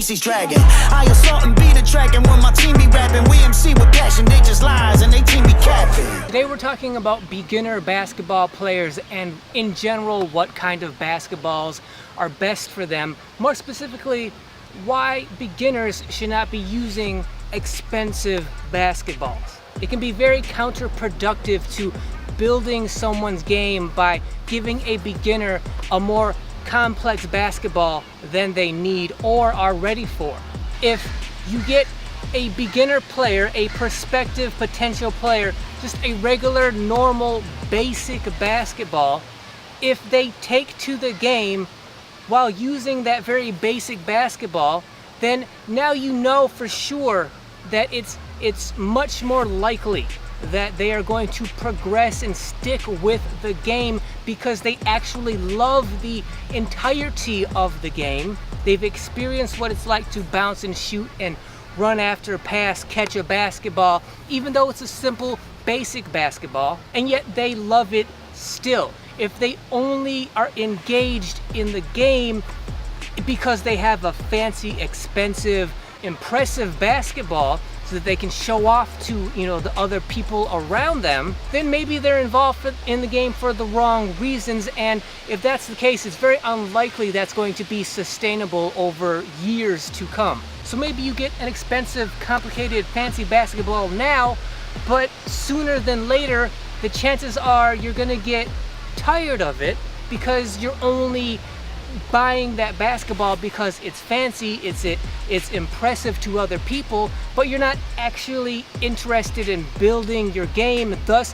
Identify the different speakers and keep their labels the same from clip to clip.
Speaker 1: MC's dragging. I assault and beat a track, and when my team be rapping, we MC with passion. They just lies and they team be capping.
Speaker 2: Today we're talking about beginner basketball players and in general what kind of basketballs are best for them. More specifically, why beginners should not be using expensive basketballs. It can be very counterproductive to building someone's game by giving a beginner a more complex basketball than they need or are ready for. If you get a beginner player, a prospective potential player, just a regular, normal, basic basketball, if they take to the game while using that very basic basketball, then now you know for sure that it's much more likely that they are going to progress and stick with the game because they actually love the entirety of the game. They've experienced what it's like to bounce and shoot and run after, pass, catch a basketball, even though it's a simple, basic basketball, and yet they love it still. If they only are engaged in the game because they have a fancy, expensive, impressive basketball so that they can show off to, the other people around them, then maybe they're involved in the game for the wrong reasons. And if that's the case, it's very unlikely that's going to be sustainable over years to come. So maybe you get an expensive, complicated, fancy basketball now, but sooner than later, the chances are you're gonna get tired of it because you're only buying that basketball because it's fancy, it's impressive to other people, but you're not actually interested in building your game, thus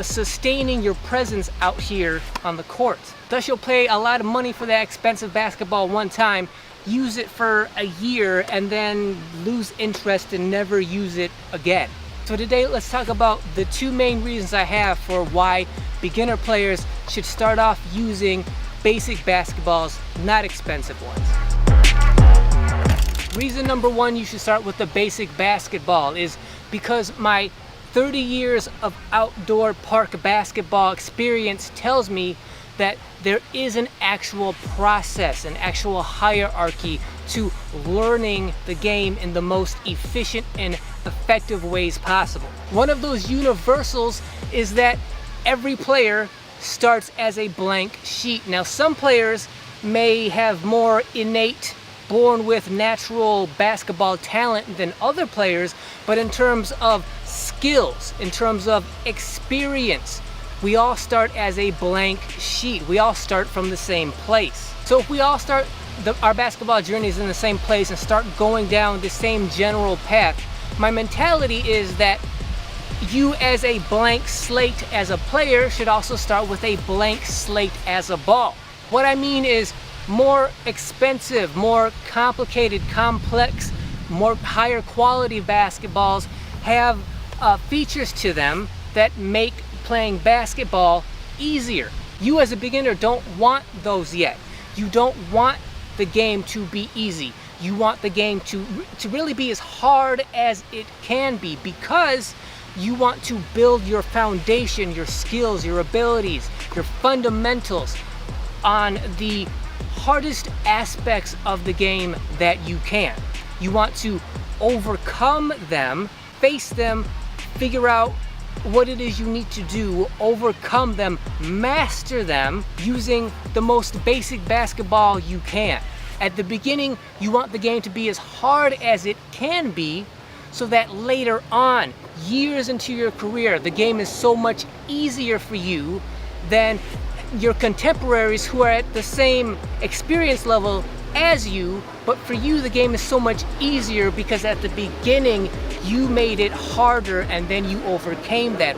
Speaker 2: sustaining your presence out here on the court. Thus you'll pay a lot of money for that expensive basketball one time, use it for a year, and then lose interest and never use it again. So today let's talk about the two main reasons I have for why beginner players should start off using basic basketballs, not expensive ones. Reason number one you should start with the basic basketball is because my 30 years of outdoor park basketball experience tells me that there is an actual process, an actual hierarchy to learning the game in the most efficient and effective ways possible. One of those universals is that every player starts as a blank sheet. Now, some players may have more innate, born with natural basketball talent than other players, but in terms of skills, in terms of experience, we all start as a blank sheet. We all start from the same place. So if we all start our basketball journeys in the same place and start going down the same general path, my mentality is that you as a blank slate as a player should also start with a blank slate as a ball. What I mean is more expensive, more complicated, complex, more higher quality basketballs have features to them that make playing basketball easier. You as a beginner don't want those yet. You don't want the game to be easy. You want the game to really be as hard as it can be because you want to build your foundation, your skills, your abilities, your fundamentals on the hardest aspects of the game that you can. You want to overcome them, face them, figure out what it is you need to do, overcome them, master them using the most basic basketball you can. At the beginning, you want the game to be as hard as it can be so that later on, years into your career, the game is so much easier for you than your contemporaries who are at the same experience level as you, but for you the game is so much easier because at the beginning you made it harder and then you overcame that.